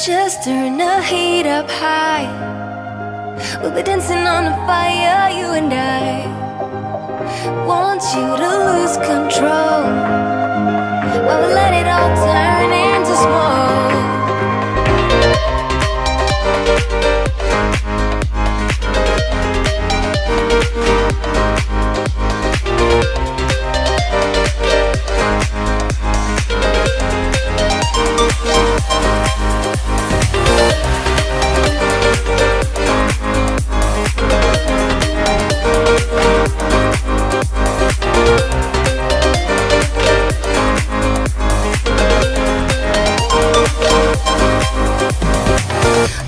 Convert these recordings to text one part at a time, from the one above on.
Just turn the heat up high. We'll be dancing on the fire, you and I. Want you to lose control while we let it all turn into smoke.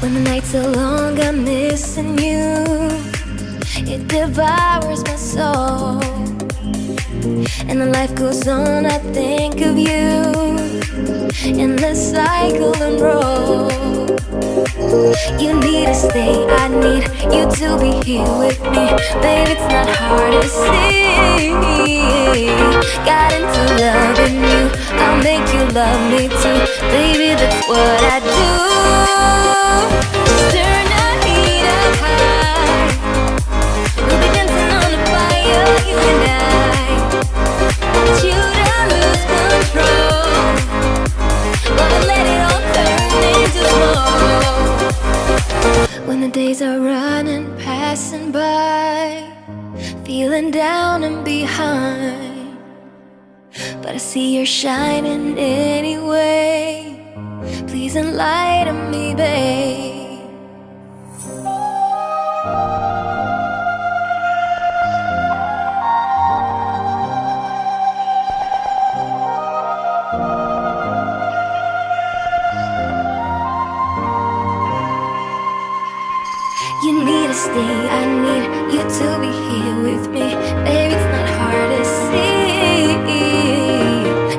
When the nights are long, I'm missing you. It devours my soul. And the life goes on, I think of you. In the cycle and roll. You need to stay, I need you to be here with me. Baby, it's not hard to see. Got into loving you, I'll make you love me too. Baby, that's what I do. Just turn the heat up high. We'll be dancing on the fire, you and I. Want you to lose control while we let it all turn into smoke. When the days are running, passing by, feeling down and behind, but I see you're shining anyway. Please enlighten me, babe. You need to stay, I need you to be here with me. Baby, it's not hard to see.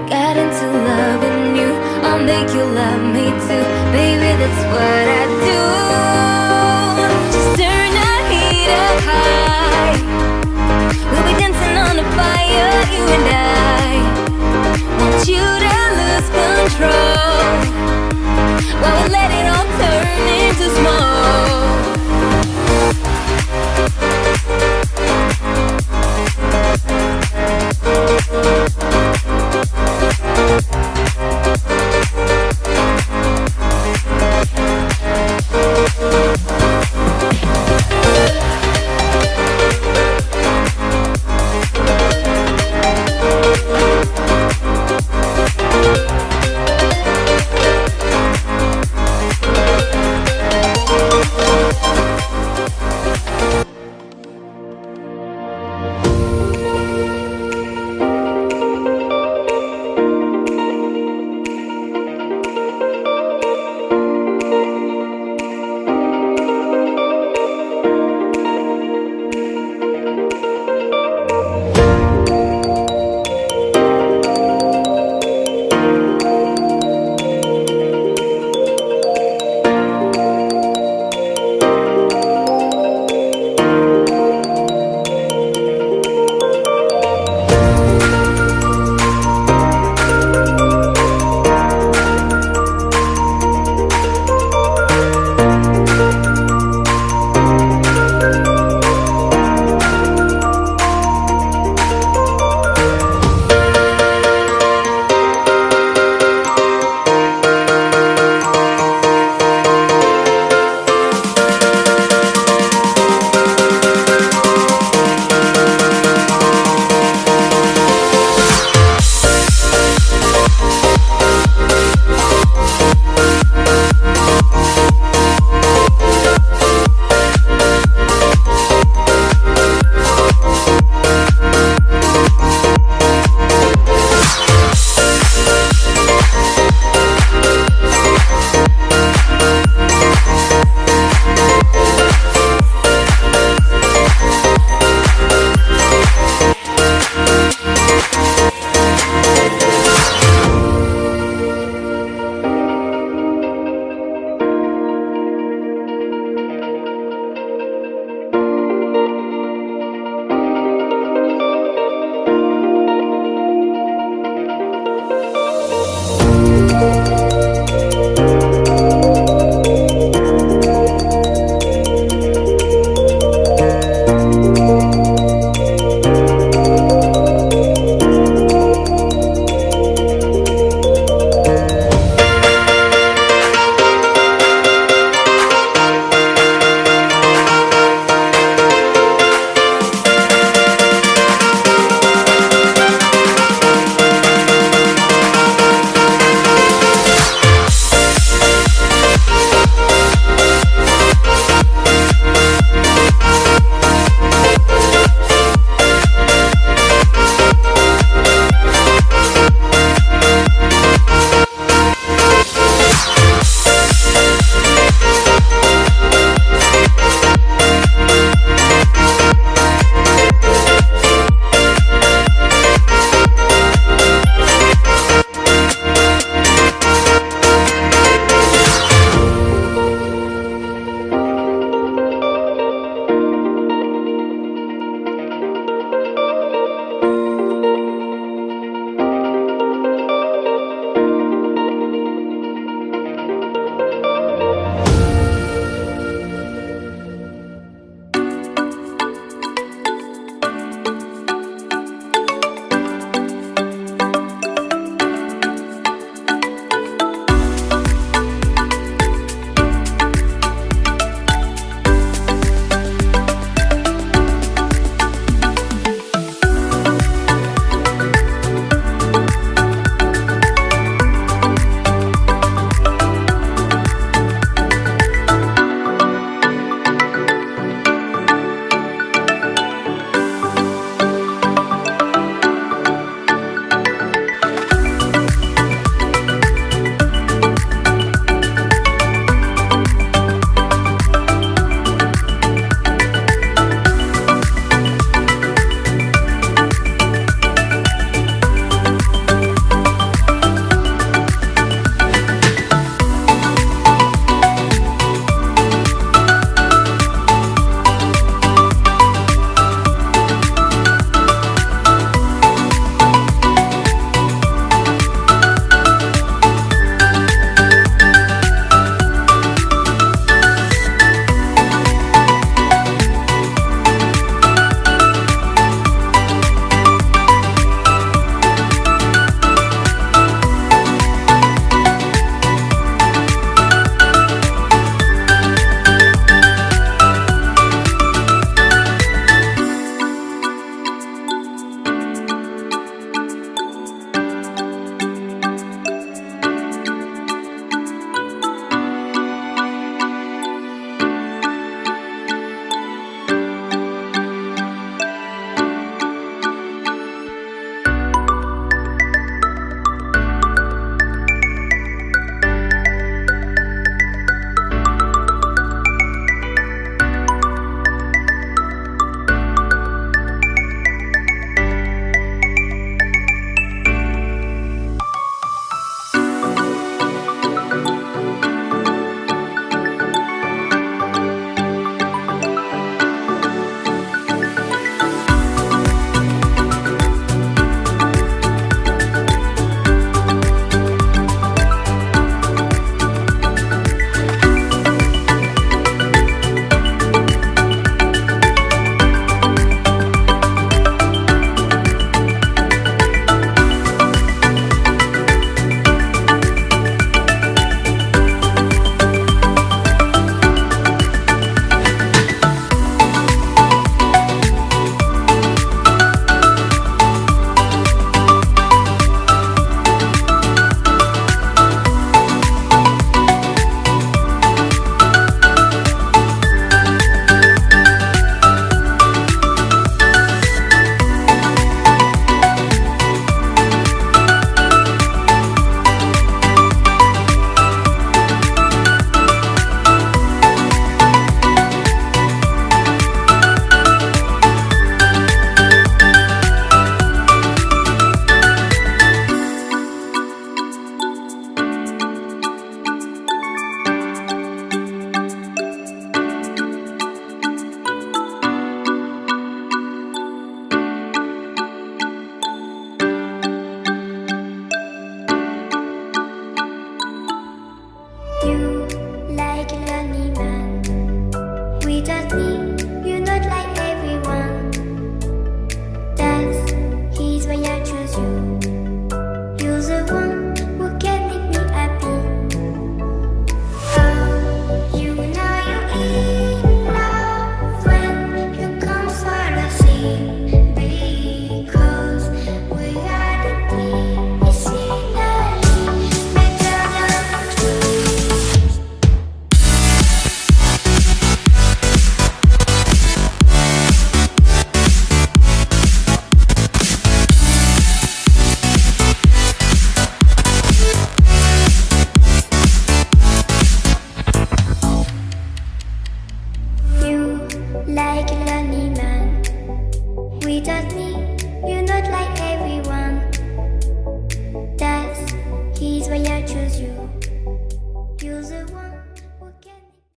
Got into loving you, I'll make you love me too. Baby, that's what I do. Just turn the heat up high. We'll be dancing on the fire, you and I. Want you to lose control